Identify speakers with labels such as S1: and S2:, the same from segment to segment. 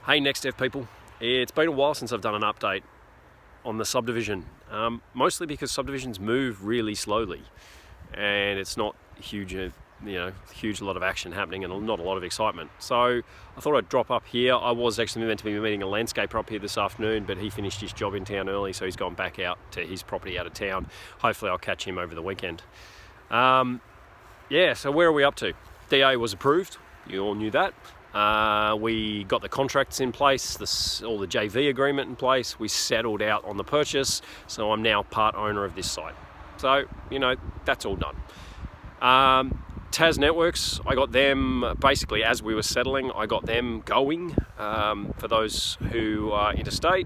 S1: Hey Next Step people, it's been a while since I've done an update on the Subdivision, mostly because Subdivisions move really slowly and it's not huge lot of action happening and not a lot of excitement. So I thought I'd drop up here. I was actually meant to be meeting a landscaper up here this afternoon, but he finished his job in town early, so he's gone back out to his property out of town. Hopefully I'll catch him over the weekend. So where are we up to? DA was approved, you all knew that. We got the contracts in place, all the JV agreement in place. We settled out on the purchase, so I'm now part owner of this site. So, that's all done. Tas Networks, I got them basically as we were settling, I got them going. For those who are interstate,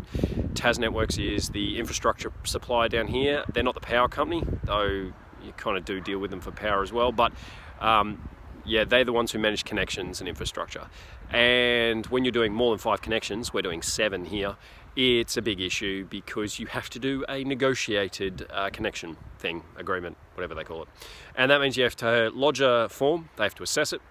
S1: Tas Networks is the infrastructure supplier down here. They're not the power company, though you kind of do deal with them for power as well, but they're the ones who manage connections and infrastructure. And when you're doing more than 5 connections, we're doing 7 here, it's a big issue because you have to do a negotiated connection agreement, whatever they call it. And that means you have to lodge a form, they have to assess it.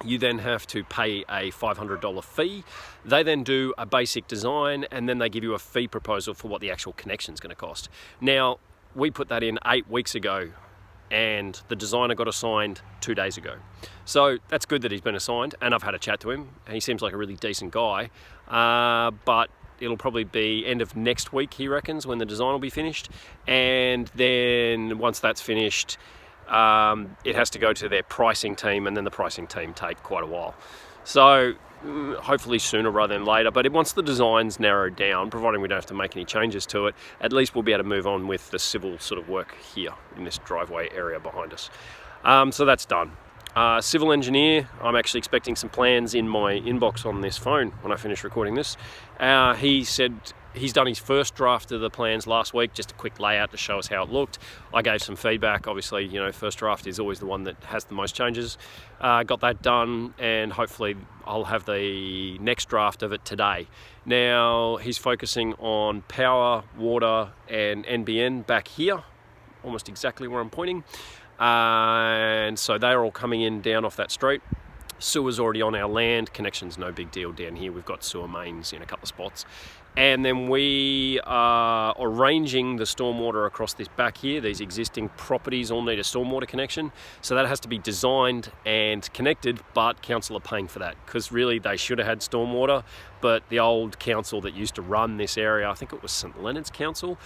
S1: You then have to pay a $500 fee. They then do a basic design and then they give you a fee proposal for what the actual connection is going to cost. Now, we put that in 8 weeks ago, and the designer got assigned 2 days ago. So that's good that he's been assigned, and I've had a chat to him, and he seems like a really decent guy, but it'll probably be end of next week, he reckons, when the design will be finished, and then once that's finished, it has to go to their pricing team, and then the pricing team take quite a while. So hopefully sooner rather than later, but once the design's narrowed down, providing we don't have to make any changes to it, at least we'll be able to move on with the civil sort of work here in this driveway area behind us. So that's done. Civil engineer, I'm actually expecting some plans in my inbox on this phone when I finish recording this. He said he's done his first draft of the plans last week, just a quick layout to show us how it looked. I gave some feedback. Obviously, first draft is always the one that has the most changes. Got that done, and hopefully I'll have the next draft of it today. Now, he's focusing on power, water, and NBN back here, almost exactly where I'm pointing. And so they're all coming in down off that street. Sewer's already on our land. Connection's no big deal down here. We've got sewer mains in a couple of spots. And then we are arranging the stormwater across this back here. These existing properties all need a stormwater connection. So that has to be designed and connected, but council are paying for that because really they should have had stormwater, but the old council that used to run this area, I think it was St Leonard's Council,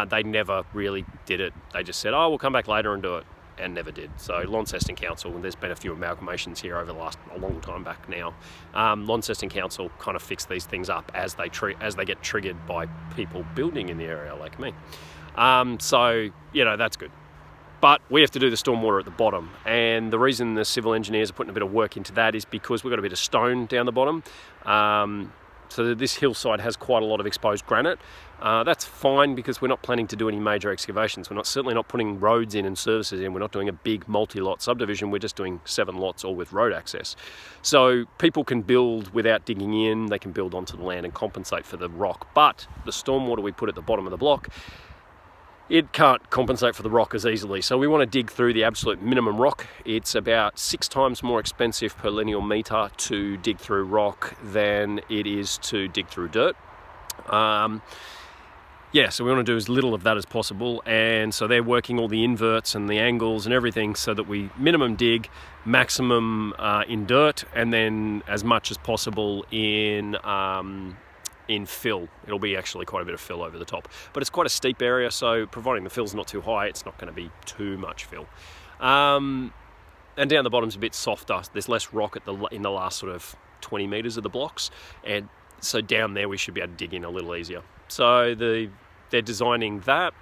S1: they never really did it. They just said, we'll come back later and do it. And never did. So Launceston Council, and there's been a few amalgamations here over a long time back now. Launceston Council kind of fix these things up as they get triggered by people building in the area like me. That's good. But we have to do the stormwater at the bottom, and the reason the civil engineers are putting a bit of work into that is because we've got a bit of stone down the bottom. So this hillside has quite a lot of exposed granite. That's fine because we're not planning to do any major excavations. We're certainly not putting roads in and services in. We're not doing a big multi-lot subdivision. We're just doing 7 lots all with road access. So people can build without digging in. They can build onto the land and compensate for the rock. But the stormwater we put at the bottom of the block, it can't compensate for the rock as easily. So we want to dig through the absolute minimum rock. It's about 6 times more expensive per linear metre to dig through rock than it is to dig through dirt. So we want to do as little of that as possible, and so they're working all the inverts and the angles and everything so that we minimum dig, maximum in dirt, and then as much as possible in fill. It'll be actually quite a bit of fill over the top, but it's quite a steep area, so providing the fill's not too high, it's not going to be too much fill. And down the bottom's a bit softer. There's less rock in the last sort of 20 metres of the blocks, and so down there we should be able to dig in a little easier. So they're designing that,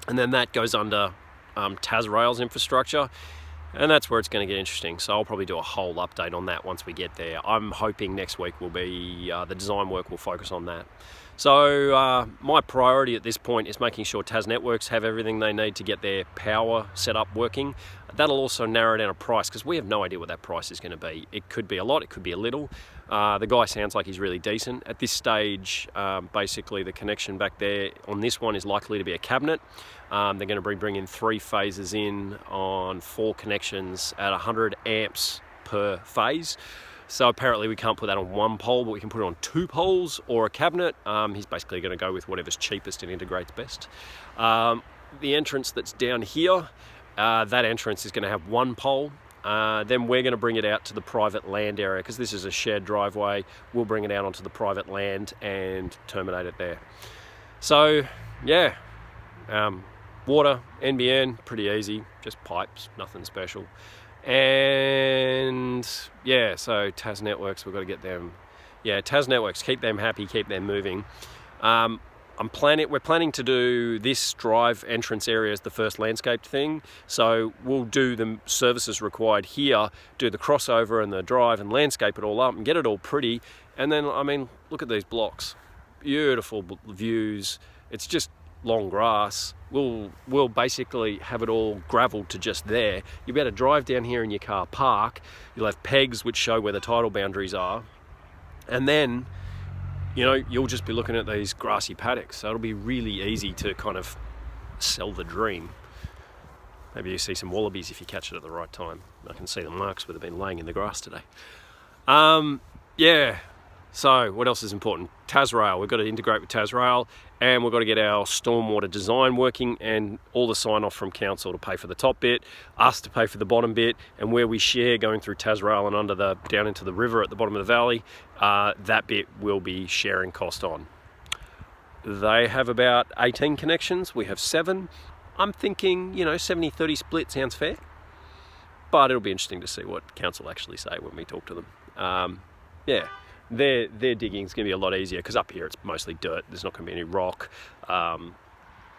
S1: and then that goes under Tas Rail's infrastructure, and that's where it's going to get interesting. So I'll probably do a whole update on that once we get there. I'm hoping next week will be the design work will focus on that. So my priority at this point is making sure Tas Networks have everything they need to get their power set up working. That'll also narrow down a price because we have no idea what that price is going to be. It could be a lot, it could be a little. The guy sounds like he's really decent. At this stage, basically the connection back there on this one is likely to be a cabinet. They're going to be bringing 3 phases in on 4 connections at 100 amps per phase. So apparently we can't put that on one pole, but we can put it on 2 poles or a cabinet. He's basically going to go with whatever's cheapest and integrates best. The entrance that's down here, that entrance is going to have 1 pole. Then we're going to bring it out to the private land area, because this is a shared driveway. We'll bring it out onto the private land and terminate it there. So yeah, water, NBN, pretty easy, just pipes, nothing special. And yeah, so Tas Networks, we've got to get them. Yeah, Tas Networks, keep them happy, keep them moving. We're planning to do this drive entrance area as the first landscaped thing. So we'll do the services required here, do the crossover and the drive and landscape it all up and get it all pretty. And then, I mean, look at these blocks. Beautiful views. It's just long grass. We'll basically have it all gravelled to just there. You'll be able to drive down here in your car, park. You'll have pegs which show where the tidal boundaries are. And then, you know, you'll just be looking at these grassy paddocks. So it'll be really easy to kind of sell the dream. Maybe you see some wallabies if you catch it at the right time. I can see the marks where they've been laying in the grass today. Yeah. So what else is important? Tasrail. We've got to integrate with Tasrail, and we've got to get our stormwater design working and all the sign off from council to pay for the top bit, us to pay for the bottom bit, and where we share going through Tasrail and down into the river at the bottom of the valley, that bit will be sharing cost on. They have about 18 connections. We have 7. I'm thinking, 70-30 split sounds fair, but it'll be interesting to see what council actually say when we talk to them. Yeah. Their digging is going to be a lot easier, because up here it's mostly dirt. There's not going to be any rock, and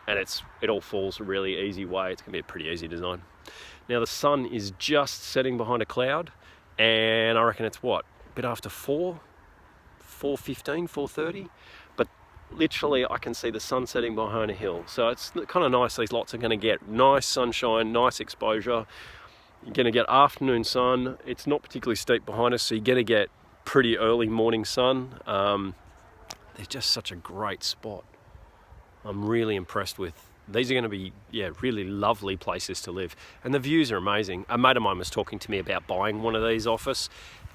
S1: it all falls a really easy way. It's going to be a pretty easy design. Now the sun is just setting behind a cloud, and I reckon it's a bit after 4:15, 4:30, but literally I can see the sun setting behind a hill. So it's kind of nice. These lots are going to get nice sunshine, nice exposure. You're going to get afternoon sun. It's not particularly steep behind us, so you're going to get pretty early morning sun. They're just such a great spot. I'm really impressed with. These are going to be, really lovely places to live. And the views are amazing. A mate of mine was talking to me about buying one of these off us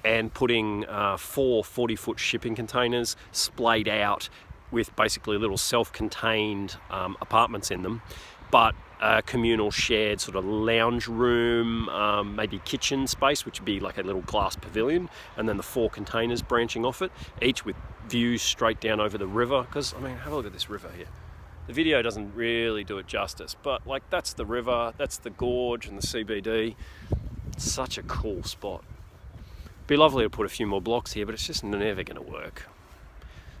S1: and putting 4 40-foot shipping containers splayed out with basically little self-contained apartments in them, but a communal shared sort of lounge room, maybe kitchen space, which would be like a little glass pavilion, and then the 4 containers branching off it, each with views straight down over the river. Because, I mean, have a look at this river here. The video doesn't really do it justice, but like that's the river, that's the gorge and the CBD. It's such a cool spot. Be lovely to put a few more blocks here, but it's just never going to work.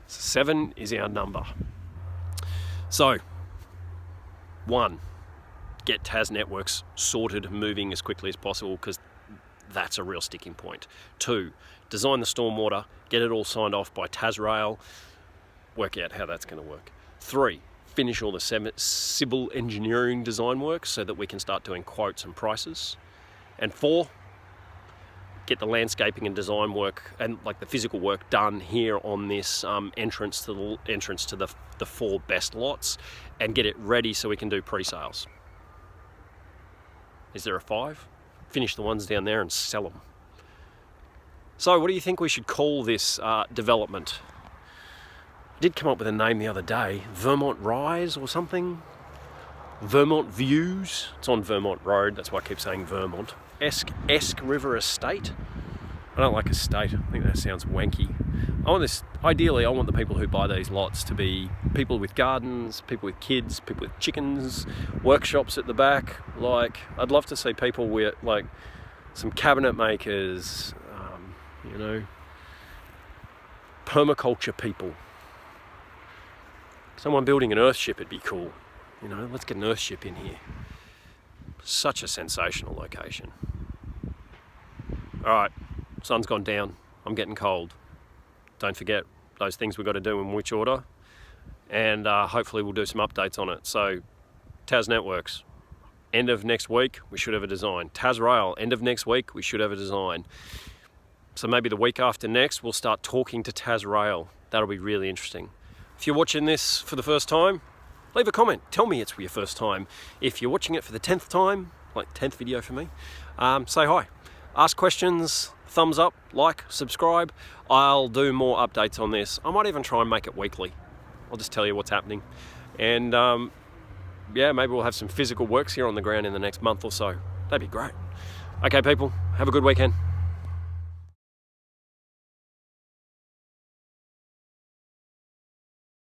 S1: So 7 is our number. So 1, get Tas Networks sorted, moving as quickly as possible, because that's a real sticking point. 2, design the stormwater, get it all signed off by Tasrail, work out how that's going to work. 3, finish all the civil engineering design work so that we can start doing quotes and prices. And 4, get the landscaping and design work and like the physical work done here on this entrance to the 4 best lots, and get it ready so we can do pre-sales. Is there a 5? Finish the ones down there and sell them. So what do you think we should call this development? I did come up with a name the other day, Vermont Rise or something. Vermont Views. It's on Vermont Road, that's why I keep saying Vermont. Esk River Estate. I don't like estate, I think that sounds wanky. Ideally I want the people who buy these lots to be people with gardens, people with kids, people with chickens, workshops at the back. Like, I'd love to see people with like some cabinet makers, permaculture people. Someone building an earthship would be cool. Let's get an earthship in here. Such a sensational location. All right, sun's gone down. I'm getting cold. Don't forget those things we've got to do in which order, and hopefully we'll do some updates on it. So Tas Networks, end of next week we should have a design. Tasrail, end of next week we should have a design. So maybe the week after next we'll start talking to Tasrail. That'll be really interesting. If you're watching this for the first time, leave a comment. Tell me it's your first time. If you're watching it for the 10th time, like 10th video for me, say hi. Ask questions, thumbs up, like, subscribe. I'll do more updates on this. I might even try and make it weekly. I'll just tell you what's happening. And yeah, maybe we'll have some physical works here on the ground in the next month or so. That'd be great. Okay, people, have a good weekend.